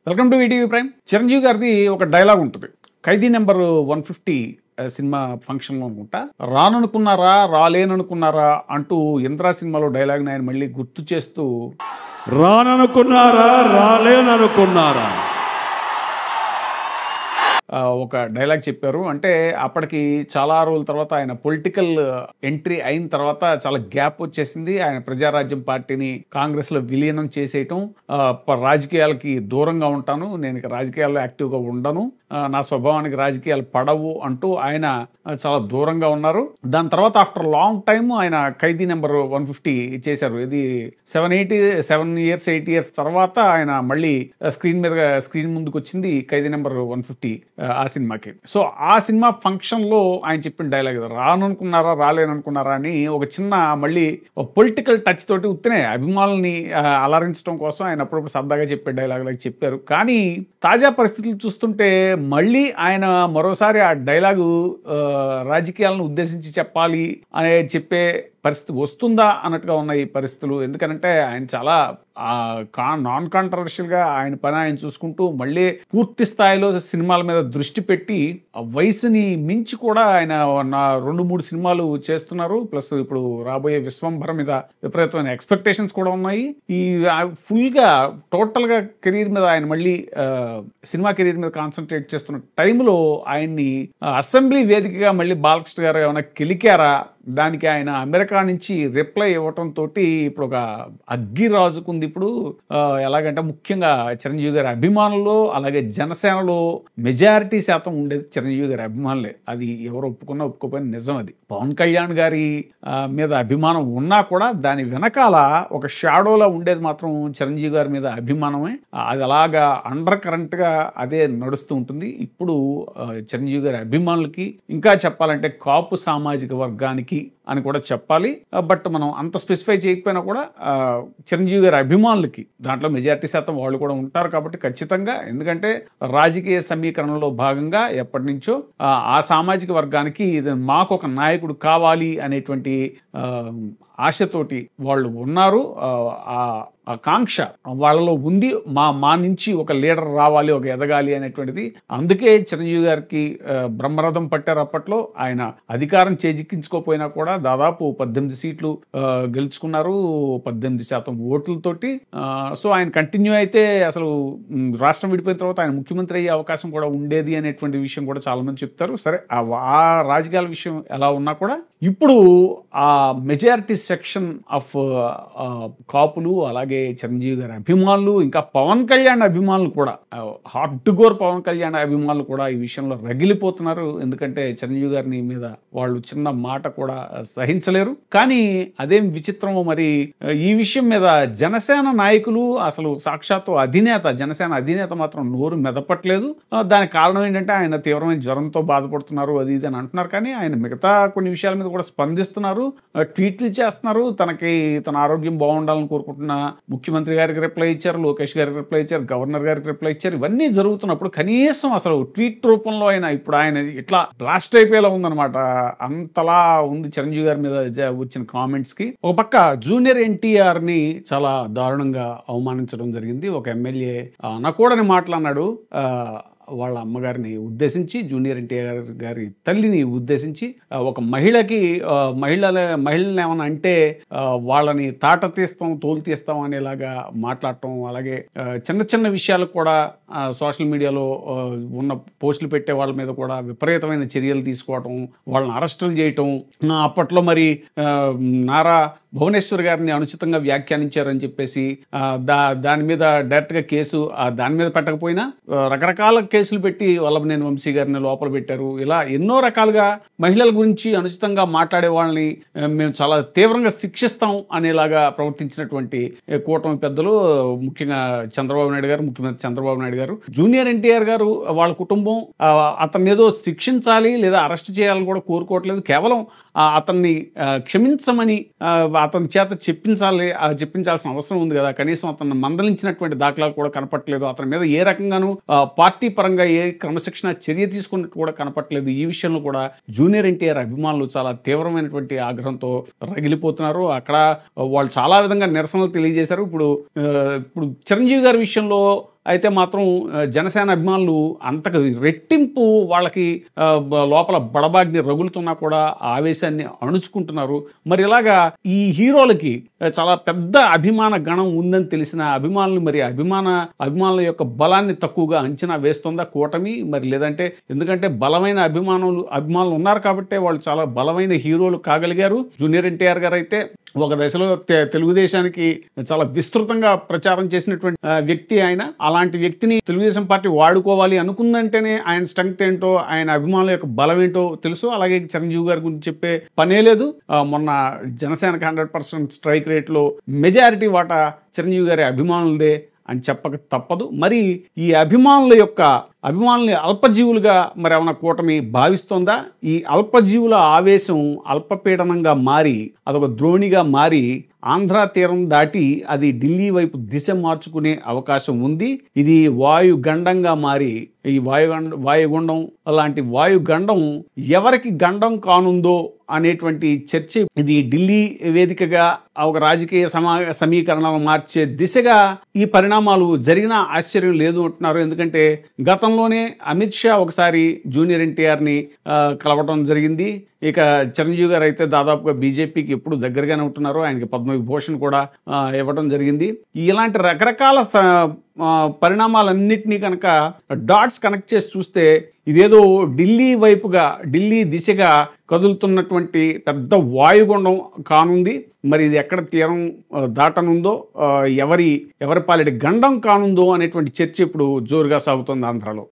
Welcome to ETV prime. Chiranjeevi గారిది ఒక dialogue ఉంటుంది, ఖైదీ నెంబర్ 150 సినిమా ఫంక్షన్లో అనుకుంటా. రాననుకున్నారా రాలేననుకున్నారా అంటూ ఇంద్రా సినిమాలో డైలాగ్ని ఆయన మళ్ళీ గుర్తు చేస్తూ, రాననుకున్నారా రాలేననుకున్నారా ఒక డైలాగ్ చెప్పారు. అంటే అప్పటికి చాలా రోజుల తర్వాత ఆయన పొలిటికల్ ఎంట్రీ అయిన తర్వాత చాలా గ్యాప్ వచ్చేసింది. ఆయన ప్రజారాజ్యం పార్టీని కాంగ్రెస్లో విలీనం చేసేయటం, రాజకీయాలకి దూరంగా ఉంటాను, నేను ఇక రాజకీయాల్లో యాక్టివ్గా ఉండను, నా స్వభావానికి రాజకీయాలు పడవు అంటూ ఆయన చాలా దూరంగా ఉన్నారు. దాని తర్వాత ఆఫ్టర్ లాంగ్ టైమ్ ఆయన ఖైదీ నెంబర్ 150 చేశారు. ఇది 7 years తర్వాత ఆయన మళ్ళీ స్క్రీన్ ముందుకు వచ్చింది ఖైదీ నెంబర్ 150 ఆ సినిమాకి. సో ఆ సినిమా ఫంక్షన్లో ఆయన చెప్పిన డైలాగ్, రాననుకున్నారా రాలేననుకున్నారా అని ఒక చిన్న మళ్ళీ పొలిటికల్ టచ్ తోటి ఉత్తనే అభిమానుల్ని అలరించడం కోసం ఆయన అప్పుడప్పుడు సరదాగా చెప్పే డైలాగ్ చెప్పారు. కానీ తాజా పరిస్థితులు చూస్తుంటే మళ్ళీ ఆయన మరోసారి ఆ డైలాగు రాజకీయాలను ఉద్దేశించి చెప్పాలి అనే చెప్పే పరిస్థితి వస్తుందా అన్నట్టుగా ఉన్నాయి పరిస్థితులు. ఎందుకంటే ఆయన చాలా నాన్ కాంట్రవర్షియల్గా ఆయన పని ఆయన చూసుకుంటూ మళ్ళీ పూర్తి స్థాయిలో సినిమాల మీద దృష్టి పెట్టి వయసుని మించి కూడా ఆయన 2-3 సినిమాలు చేస్తున్నారు. ప్లస్ ఇప్పుడు రాబోయే విశ్వంభర మీద విపరీతమైన ఎక్స్పెక్టేషన్స్ కూడా ఉన్నాయి. ఈ ఫుల్గా టోటల్గా కెరీర్ మీద ఆయన మళ్ళీ సినిమా కెరీర్ మీద కాన్సన్ట్రేట్ చేస్తున్న టైంలో ఆయన్ని అసెంబ్లీ వేదికగా మళ్ళీ బాలకృష్ణ గారు ఏమైనా కెలికారా, దానికి ఆయన అమెరికా నుంచి రిప్లై ఇవ్వటంతో ఇప్పుడు ఒక అగ్గి రాజుకుంది. ఇప్పుడు ఎలాగంటే ముఖ్యంగా చిరంజీవి గారి అభిమానులు అలాగే జనసేనలో మెజారిటీ శాతం ఉండేది చిరంజీవి గారి అభిమానులే. అది ఎవరు ఒప్పుకున్నా ఒప్పుకోపోయిన నిజం. అది పవన్ కళ్యాణ్ గారి మీద అభిమానం ఉన్నా కూడా దాని వెనకాల ఒక షాడోలా ఉండేది మాత్రం చిరంజీవి గారి మీద అభిమానమే. అది అలాగా అండర్ కరెంట్గా అదే నడుస్తూ ఉంటుంది. ఇప్పుడు చిరంజీవి గారి అభిమానులకి, ఇంకా చెప్పాలంటే కాపు సామాజిక వర్గానికి అని కూడా చెప్పాలి, బట్ మనం అంత స్పెసిఫై చేయకపోయినా కూడా చిరంజీవి గారి అభిమానులకి దాంట్లో మెజారిటీ శాతం వాళ్ళు కూడా ఉంటారు కాబట్టి ఖచ్చితంగా, ఎందుకంటే రాజకీయ సమీకరణలో భాగంగా ఎప్పటి నుంచో ఆ సామాజిక వర్గానికి మాకు ఒక నాయకుడు కావాలి అనేటువంటి ఆశతోటి వాళ్ళు ఉన్నారు. ఆ కాంక్ష వాళ్ళలో ఉంది, మా నుంచి ఒక లీడర్ రావాలి, ఒక ఎదగాలి అనేటువంటిది. అందుకే చిరంజీవి గారికి బ్రహ్మరథం పట్టారు. అప్పట్లో ఆయన అధికారం చేజిక్కించుకోపోయినా కూడా దాదాపు 18 సీట్లు గెలుచుకున్నారు, 18% ఓట్లతోటి. సో ఆయన కంటిన్యూ అయితే అసలు రాష్ట్రం విడిపోయిన తర్వాత ఆయన ముఖ్యమంత్రి అయ్యే అవకాశం కూడా ఉండేది అనేటువంటి విషయం కూడా చాలా మంది చెప్తారు. సరే, ఆ రాజకీయాల విషయం ఎలా ఉన్నా కూడా ఇప్పుడు ఆ మెజారిటీ సెక్షన్ ఆఫ్ కాపులు అలాగే చిరంజీవి గారి అభిమానులు, ఇంకా పవన్ కళ్యాణ్ అభిమానులు కూడా, హార్డ్ కోర్ పవన్ కళ్యాణ్ అభిమానులు కూడా ఈ విషయంలో రగిలిపోతున్నారు. ఎందుకంటే చిరంజీవి గారిని మీద వాళ్ళు చిన్న మాట కూడా సహించలేరు. కానీ అదేం విచిత్రమో మరి ఈ విషయం మీద జనసేన నాయకులు, అసలు సాక్షాత్తు జనసేన అధినేత మాత్రం నోరు మెదపట్లేదు. దానికి కారణం ఏంటంటే ఆయన తీవ్రమైన జ్వరంతో బాధపడుతున్నారు, అది ఇది అని అంటున్నారు. కానీ ఆయన మిగతా కొన్ని విషయాల మీద కూడా స్పందిస్తున్నారు, ట్వీట్లు చేస్తున్నారు. తన ఆరోగ్యం బాగుండాలని కోరుకుంటున్న ముఖ్యమంత్రి గారికి రిప్లై ఇచ్చారు, లోకేష్ గారికి రిప్లై ఇచ్చారు, గవర్నర్ గారికి రిప్లై ఇచ్చారు. ఇవన్నీ జరుగుతున్నప్పుడు కనీసం అసలు ట్వీట్ రూపంలో అయినా ఇప్పుడు ఆయన ఇట్లా బ్లాస్ట్ అయిపోయేలా ఉందన్నమాట. అంతలా ఉంది చిరంజీవి గారి మీద వచ్చిన కామెంట్స్ కి. ఒక పక్క జూనియర్ ఎన్టీఆర్ ని చాలా దారుణంగా అవమానించడం జరిగింది. ఒక ఎమ్మెల్యే అనకూడని మాట్లాడినాడు. వాళ్ళ అమ్మగారిని ఉద్దేశించి, జూనియర్ ఎన్టీఆర్ గారి తల్లిని ఉద్దేశించి, ఒక మహిళల్ని ఏమన్నా అంటే వాళ్ళని తాట తీస్తాం తోలు తీస్తాం అనేలాగా మాట్లాడటం, అలాగే చిన్న చిన్న విషయాలకు కూడా సోషల్ మీడియాలో ఉన్న పోస్టులు పెట్టే వాళ్ళ మీద కూడా విపరీతమైన చర్యలు తీసుకోవటం, వాళ్ళని అరెస్టులు చేయటం. అప్పట్లో మరి నారా భువనేశ్వర్ గారిని అనుచితంగా వ్యాఖ్యానించారని చెప్పేసి దాని మీద డైరెక్ట్గా కేసు దాని మీద పెట్టకపోయినా రకరకాల కేసులు పెట్టి వల్లభనేని వంశీ గారిని లోపల పెట్టారు. ఇలా ఎన్నో రకాలుగా మహిళల గురించి అనుచితంగా మాట్లాడే వాళ్ళని మేము చాలా తీవ్రంగా శిక్షిస్తాం అనేలాగా ప్రవర్తించినటువంటి కూటమి పెద్దలు, ముఖ్యంగా ముఖ్యమంత్రి చంద్రబాబు నాయుడు గారు, జూనియర్ ఎన్టీఆర్ గారు, వాళ్ళ కుటుంబం అతన్ని ఏదో శిక్షించాలి లేదా అరెస్ట్ చేయాలని కూడా కోరుకోవట్లేదు. కేవలం అతన్ని క్షమించమని అతని చేత చెప్పించాల్సిన అవసరం ఉంది కదా. కనీసం అతన్ని మందలించినటువంటి దాఖలాలు కూడా కనపట్లేదు. అతని మీద ఏ రకంగానూ పార్టీ పరంగా ఏ క్రమశిక్షణ చర్య తీసుకున్నట్టు కూడా కనపట్లేదు. ఈ విషయంలో కూడా జూనియర్ ఎన్టీఆర్ అభిమానులు చాలా తీవ్రమైనటువంటి ఆగ్రహంతో రగిలిపోతున్నారు. అక్కడ వాళ్ళు చాలా విధంగా నిరసనలు తెలియజేశారు. ఇప్పుడు చిరంజీవి గారి విషయంలో అయితే మాత్రం జనసేన అభిమానులు అంతకు రెట్టింపు వాళ్ళకి లోపల బడబాగ్ని రగులుతున్నా కూడా ఆవేశాన్ని అణుచుకుంటున్నారు. మరి ఇలాగా ఈ హీరోలకి చాలా పెద్ద అభిమాన గణం ఉందని తెలిసిన అభిమానులు మరి అభిమానుల యొక్క బలాన్ని తక్కువగా అంచనా వేస్తుందా కూటమి? మరి లేదంటే ఎందుకంటే బలమైన అభిమానులు ఉన్నారు కాబట్టి వాళ్ళు చాలా బలమైన హీరోలు కాగలిగారు. జూనియర్ ఎన్టీఆర్ గారు అయితే ఒక దశలో తెలుగుదేశానికి చాలా విస్తృతంగా ప్రచారం చేసినటువంటి వ్యక్తి ఆయన. అలాంటి వ్యక్తిని తెలుగుదేశం పార్టీ వాడుకోవాలి అనుకుందంటేనే ఆయన స్ట్రెంగ్త్ ఏంటో, ఆయన అభిమానుల యొక్క బలం ఏంటో తెలుసు. అలాగే చిరంజీవి గారి గురించి చెప్పే పనే లేదు. మొన్న జనసేనకి 100% స్ట్రైక్ రేట్లో మెజారిటీ వాటా చిరంజీవి గారి అభిమానులదే అని చెప్పక తప్పదు. మరి ఈ అభిమానుల్ని అల్పజీవులుగా మరి ఏమైనా కూటమి భావిస్తోందా? ఈ అల్పజీవుల ఆవేశం అల్పపీడనంగా మారి అదొక ద్రోణిగా మారి ఆంధ్ర తీరం దాటి అది ఢిల్లీ వైపు దిశ మార్చుకునే అవకాశం ఉంది. ఇది వాయుగండంగా మారి ఈ వాయుగుండం అలాంటి వాయుగండం ఎవరికి గండం కానుందో అనేటువంటి చర్చ ఇది ఢిల్లీ వేదికగా ఒక రాజకీయ సమీకరణలు మార్చే దిశగా ఈ పరిణామాలు జరిగినా ఆశ్చర్యం లేదు అంటున్నారు. ఎందుకంటే గతంలోనే అమిత్ షా ఒకసారి జూనియర్ ఎన్టీఆర్ని కలవటం జరిగింది. ఇక చిరంజీవి గారు అయితే దాదాపుగా బీజేపీకి ఎప్పుడు దగ్గరగానే ఉంటున్నారు. ఆయనకి పద్మవిభూషణ్ కూడా ఇవ్వడం జరిగింది. ఇలాంటి రకరకాల పరిణామాలన్నింటినీ కనుక డాట్స్ కనెక్ట్ చేసి చూస్తే ఇదేదో ఢిల్లీ దిశగా కదులుతున్నటువంటి పెద్ద వాయుగుండం కానుంది. మరి ఇది ఎక్కడ తీరం దాటనుందో, ఎవరి పాలిటి గండం కానుందో అనేటువంటి చర్చ ఇప్పుడు జోరుగా సాగుతోంది ఆంధ్రాలో.